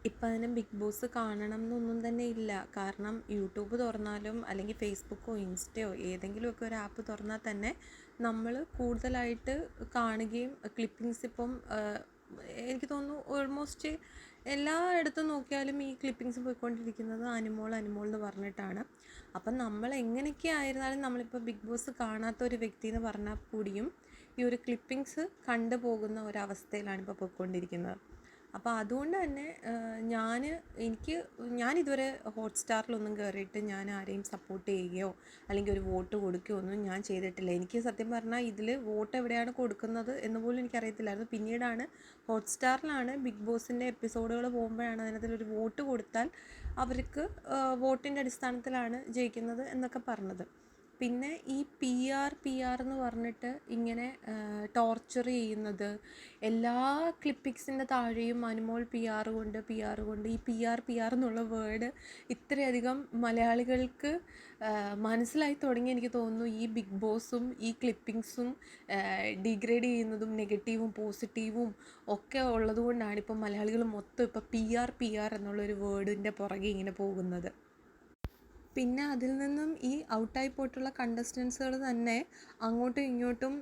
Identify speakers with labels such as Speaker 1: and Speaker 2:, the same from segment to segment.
Speaker 1: ഇപ്പം അതിന് big boss കാണണം എന്നൊന്നും തന്നെ ഇല്ല. കാരണം യൂട്യൂബ് തുറന്നാലും അല്ലെങ്കിൽ ഫേസ്ബുക്കോ ഇൻസ്റ്റയോ ഏതെങ്കിലുമൊക്കെ ഒരു ആപ്പ് തുറന്നാൽ തന്നെ നമ്മൾ കൂടുതലായിട്ട് കാണുകയും ക്ലിപ്പിങ്സ് ഇപ്പം എനിക്ക് തോന്നുന്നു ഓൾമോസ്റ്റ് എല്ലായിടത്തും നോക്കിയാലും ഈ ക്ലിപ്പിങ്സ് പോയിക്കൊണ്ടിരിക്കുന്നത് അനുമോൾ അനുമോൾ എന്ന് പറഞ്ഞിട്ടാണ്. അപ്പം നമ്മൾ എങ്ങനെയൊക്കെ ആയിരുന്നാലും നമ്മളിപ്പോൾ ബിഗ് ബോസ് കാണാത്ത ഒരു വ്യക്തി എന്ന് പറഞ്ഞാൽ കൂടിയും ഈ ഒരു ക്ലിപ്പിങ്സ് കണ്ടു പോകുന്ന ഒരവസ്ഥയിലാണ് ഇപ്പോൾ പോയിക്കൊണ്ടിരിക്കുന്നത്. അപ്പോൾ അതുകൊണ്ട് തന്നെ ഞാനിതുവരെ ഹോട്ട്സ്റ്റാറിലൊന്നും കയറിയിട്ട് ഞാൻ ആരെയും സപ്പോർട്ട് ചെയ്യുകയോ അല്ലെങ്കിൽ ഒരു വോട്ട് കൊടുക്കുകയോ ഒന്നും ഞാൻ ചെയ്തിട്ടില്ല. എനിക്ക് സത്യം പറഞ്ഞാൽ ഇതിൽ വോട്ട് എവിടെയാണ് കൊടുക്കുന്നത് എന്ന് പോലും എനിക്കറിയത്തില്ലായിരുന്നു. പിന്നീടാണ് ഹോട്ട്സ്റ്റാറിലാണ് ബിഗ് ബോസിൻ്റെ എപ്പിസോഡുകൾ പോകുമ്പോഴാണ് അതിനകത്തൊരു വോട്ട് കൊടുത്താൽ അവർക്ക് വോട്ടിൻ്റെ അടിസ്ഥാനത്തിലാണ് ജയിക്കുന്നത് എന്നൊക്കെ പറഞ്ഞത്. പിന്നെ ഈ പി ആർ എന്ന് പറഞ്ഞിട്ട് ഇങ്ങനെ ടോർച്ചർ ചെയ്യുന്നത്, എല്ലാ ക്ലിപ്പിക്സിൻ്റെ താഴെയും അനുമോൾ പി ആർ കൊണ്ട് ഈ പി ആർ എന്നുള്ള വേർഡ് ഇത്രയധികം മലയാളികൾക്ക് മനസ്സിലായി തുടങ്ങി എനിക്ക് തോന്നുന്നു. ഈ ബിഗ് ബോസും ഈ ക്ലിപ്പിങ്സും ഡിഗ്രേഡ് ചെയ്യുന്നതും നെഗറ്റീവും പോസിറ്റീവും ഒക്കെ ഉള്ളതുകൊണ്ടാണ് ഇപ്പം മലയാളികൾ മൊത്തം ഇപ്പം പി ആർ എന്നുള്ളൊരു വേർഡിൻ്റെ പുറകെ ഇങ്ങനെ പോകുന്നത്. പിന്നെ അതിൽ നിന്നും ഈ ഔട്ടായി പോയിട്ടുള്ള കണ്ടസ്റ്റൻസുകൾ തന്നെ അങ്ങോട്ടും ഇങ്ങോട്ടും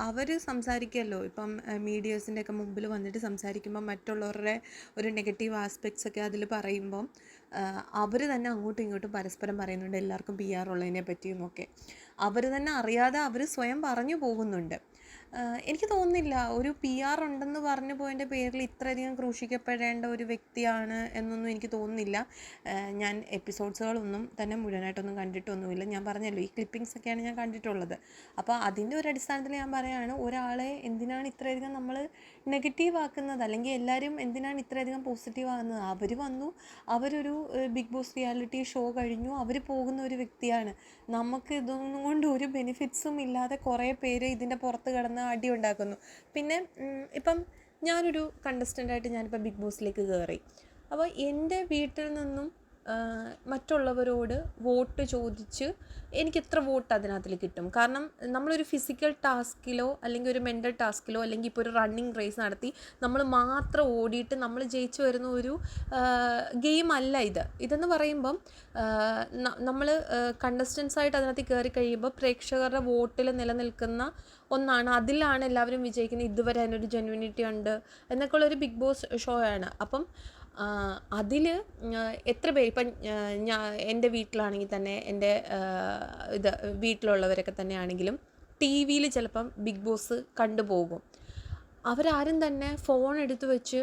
Speaker 1: അവർ സംസാരിക്കുമല്ലോ. ഇപ്പം മീഡിയേഴ്സിൻ്റെ ഒക്കെ മുമ്പിൽ വന്നിട്ട് സംസാരിക്കുമ്പം മറ്റുള്ളവരുടെ ഒരു നെഗറ്റീവ് ആസ്പെക്ട്സ് ഒക്കെ അതിൽ പറയുമ്പം അവർ തന്നെ അങ്ങോട്ടും ഇങ്ങോട്ടും പരസ്പരം പറയുന്നുണ്ട് എല്ലാവർക്കും പി ആർ ഉള്ളതിനെ പറ്റിയുമൊക്കെ. അവർ തന്നെ അറിയാതെ അവർ സ്വയം പറഞ്ഞു പോകുന്നുണ്ട്. എനിക്ക് തോന്നുന്നില്ല ഒരു പി ആർ ഉണ്ടെന്ന് പറഞ്ഞു പോയതിൻ്റെ പേരിൽ ഇത്രയധികം ക്രൂശിക്കപ്പെടേണ്ട ഒരു വ്യക്തിയാണ് എന്നൊന്നും എനിക്ക് തോന്നുന്നില്ല. ഞാൻ എപ്പിസോഡ്സുകളൊന്നും തന്നെ മുഴുവനായിട്ടൊന്നും കണ്ടിട്ടൊന്നുമില്ല. ഞാൻ പറഞ്ഞല്ലോ ഈ ക്ലിപ്പിങ്സൊക്കെയാണ് ഞാൻ കണ്ടിട്ടുള്ളത്. അപ്പോൾ അതിൻ്റെ ഒരു അടിസ്ഥാനത്തിൽ ഞാൻ പറയുകയാണ്, ഒരാളെ എന്തിനാണ് ഇത്രയധികം നമ്മൾ നെഗറ്റീവ് ആക്കുന്നത്, അല്ലെങ്കിൽ എല്ലാവരും എന്തിനാണ് ഇത്രയധികം പോസിറ്റീവ് ആകുന്നത്. അവർ വന്നു, അവരൊരു ബിഗ് ബോസ് റിയാലിറ്റി ഷോ കഴിഞ്ഞു, അവർ പോകുന്ന ഒരു വ്യക്തിയാണ്. നമുക്ക് ഇതൊന്നും കൊണ്ട് ഒരു ബെനിഫിറ്റ്സും ഇല്ലാതെ കുറേ പേര് ഇതിൻ്റെ പുറത്ത് കിടന്ന് അടി ഉണ്ടാക്കുന്നു. പിന്നെ ഇപ്പം ഞാനൊരു കണ്ടസ്റ്റൻ്റായിട്ട് ഞാനിപ്പോൾ ബിഗ് ബോസിലേക്ക് കയറി. അപ്പോൾ എൻ്റെ വീട്ടിൽ നിന്നും മറ്റുള്ളവരോട് വോട്ട് ചോദിച്ച് എനിക്ക് എത്ര വോട്ട് അതിനകത്തിൽ കിട്ടും. കാരണം നമ്മളൊരു ഫിസിക്കൽ ടാസ്കിലോ അല്ലെങ്കിൽ ഒരു മെൻ്റൽ ടാസ്കിലോ അല്ലെങ്കിൽ ഇപ്പോൾ ഒരു റണ്ണിങ് റേസ് നടത്തി നമ്മൾ മാത്രം ഓടിയിട്ട് നമ്മൾ ജയിച്ചു വരുന്ന ഒരു ഗെയിം അല്ല ഇതെന്ന് പറയുമ്പം നമ്മൾ കണ്ടസ്റ്റൻസായിട്ട് അതിനകത്ത് കയറി കഴിയുമ്പോൾ പ്രേക്ഷകരുടെ വോട്ടിൽ നിലനിൽക്കുന്ന ഒന്നാണ്. അതിലാണ് എല്ലാവരും വിജയിക്കുന്നത്. ഇതുവരെ അതിനൊരു ജെന്യൂനിറ്റി ഉണ്ട് എന്നൊക്കെയുള്ളൊരു ബിഗ് ബോസ് ഷോ ആണ്. അപ്പം അതിൽ എത്ര പേര് ഇപ്പം എൻ്റെ വീട്ടിലാണെങ്കിൽ തന്നെ എൻ്റെ വീട്ടിലുള്ളവരൊക്കെ തന്നെയാണെങ്കിലും ടി വിയിൽ ചിലപ്പം ബിഗ് ബോസ് കണ്ടുപോകും. അവരാരും തന്നെ ഫോൺ എടുത്ത് വെച്ച്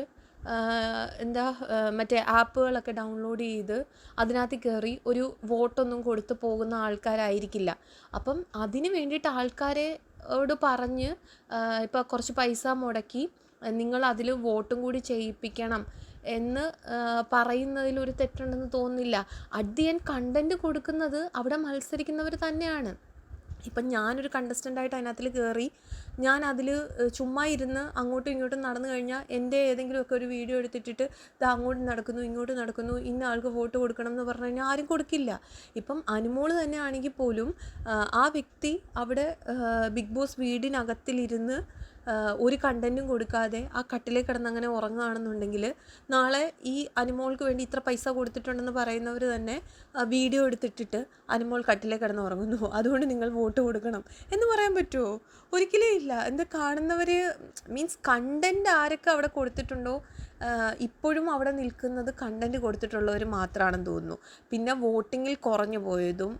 Speaker 1: മറ്റേ ആപ്പുകളൊക്കെ ഡൗൺലോഡ് ചെയ്ത് അതിനകത്ത് കയറി ഒരു വോട്ടൊന്നും കൊടുത്ത് പോകുന്ന ആൾക്കാരായിരിക്കില്ല. അപ്പം അതിന് വേണ്ടിയിട്ട് ആൾക്കാരോട് പറഞ്ഞ് ഇപ്പോൾ കുറച്ച് പൈസ മുടക്കി നിങ്ങൾ അതിൽ വോട്ടും കൂടി ചെയ്യിപ്പിക്കണം എന്ന് പറയുന്നതിലൊരു തെറ്റുണ്ടെന്ന് തോന്നുന്നില്ല. അറ്റ് ദി എൻഡ് കണ്ടൻറ്റ് കൊടുക്കുന്നത് അവിടെ മത്സരിക്കുന്നവർ തന്നെയാണ്. ഇപ്പം ഞാനൊരു കണ്ടസ്റ്റൻ്റായിട്ട് അതിനകത്തിൽ കയറി ഞാൻ അതിൽ ചുമ്മാ ഇരുന്ന് അങ്ങോട്ടും ഇങ്ങോട്ടും നടന്നു കഴിഞ്ഞാൽ എൻ്റെ ഏതെങ്കിലുമൊക്കെ ഒരു വീഡിയോ എടുത്തിട്ടിട്ട് ഇത് അങ്ങോട്ട് നടക്കുന്നു ഇങ്ങോട്ട് നടക്കുന്നു ഇന്ന ആൾക്ക് വോട്ട് കൊടുക്കണം എന്ന് പറഞ്ഞു കഴിഞ്ഞാൽ ആരും കൊടുക്കില്ല. ഇപ്പം അനുമോൾ തന്നെ ആണെങ്കിൽ പോലും ആ വ്യക്തി അവിടെ ബിഗ് ബോസ് വീടിനകത്തിലിരുന്ന് ഒരു കണ്ടൻറ്റും കൊടുക്കാതെ ആ കട്ടിലേക്ക് കിടന്ന് അങ്ങനെ ഉറങ്ങുകയാണെന്നുണ്ടെങ്കിൽ നാളെ ഈ അനുമോൾക്ക് വേണ്ടി ഇത്ര പൈസ കൊടുത്തിട്ടുണ്ടെന്ന് പറയുന്നവർ തന്നെ വീഡിയോ എടുത്തിട്ടിട്ട് അനുമോൾ കട്ടിലേക്ക് കിടന്ന് ഉറങ്ങുന്നു, അതുകൊണ്ട് നിങ്ങൾ വോട്ട് കൊടുക്കണം എന്ന് പറയാൻ പറ്റുമോ? ഒരിക്കലും ഇല്ല. എന്താ കാണുന്നവർ മീൻസ് കണ്ടൻറ്റ് ആരൊക്കെ അവിടെ കൊടുത്തിട്ടുണ്ടോ ഇപ്പോഴും അവിടെ നിൽക്കുന്നത് കണ്ടൻറ്റ് കൊടുത്തിട്ടുള്ളവർ മാത്രമാണെന്ന് തോന്നുന്നു. പിന്നെ വോട്ടിങ്ങിൽ കുറഞ്ഞു പോയതും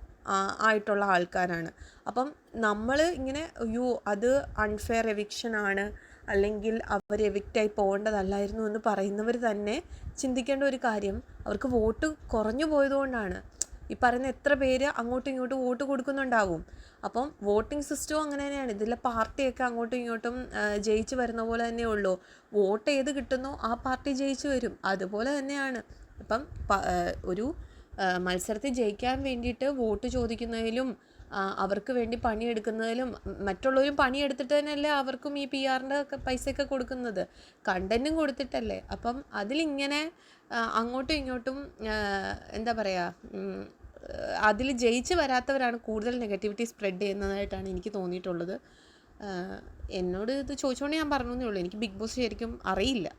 Speaker 1: ആയിട്ടുള്ള ആൾക്കാരാണ്. അപ്പം നമ്മൾ ഇങ്ങനെ അത് അൺഫെയർ എവിക്ഷനാണ് അല്ലെങ്കിൽ അവർ എവിക്റ്റായി പോകേണ്ടതല്ലായിരുന്നു എന്ന് പറയുന്നവർ തന്നെ ചിന്തിക്കേണ്ട ഒരു കാര്യം അവർക്ക് വോട്ട് കുറഞ്ഞു പോയതുകൊണ്ടാണ്. ഈ പറയുന്ന എത്ര പേര് അങ്ങോട്ടും ഇങ്ങോട്ടും വോട്ട് കൊടുക്കുന്നുണ്ടാവും. അപ്പം വോട്ടിംഗ് സിസ്റ്റവും അങ്ങനെ തന്നെയാണ്. ഇതിലെ പാർട്ടിയൊക്കെ അങ്ങോട്ടും ഇങ്ങോട്ടും ജയിച്ച് വരുന്ന പോലെ തന്നെ ഉള്ളൂ. വോട്ട് ഏത് കിട്ടുന്നോ ആ പാർട്ടി ജയിച്ച് വരും. അതുപോലെ തന്നെയാണ് ഇപ്പം ഒരു മത്സരത്തിൽ ജയിക്കാൻ വേണ്ടിയിട്ട് വോട്ട് ചോദിക്കുന്നതിലും അവർക്ക് വേണ്ടി പണിയെടുക്കുന്നതിലും മറ്റുള്ളവരും പണിയെടുത്തിട്ട് തന്നെയല്ലേ അവർക്കും ഈ പി ആറിൻ്റെ പൈസയൊക്കെ കൊടുക്കുന്നത്, കണ്ടൻറ്റും കൊടുത്തിട്ടല്ലേ. അപ്പം അതിലിങ്ങനെ അങ്ങോട്ടും ഇങ്ങോട്ടും എന്താ പറയുക, അതിൽ ജയിച്ച് വരാത്തവരാണ് കൂടുതൽ നെഗറ്റിവിറ്റി സ്പ്രെഡ് ചെയ്യുന്നതായിട്ടാണ് എനിക്ക് തോന്നിയിട്ടുള്ളത്. എന്നോട് ഇത് ചോദിച്ചുകൊണ്ട് ഞാൻ പറഞ്ഞു എന്നേ ഉള്ളൂ. എനിക്ക് ബിഗ് ബോസ് ശരിക്കും അറിയില്ല.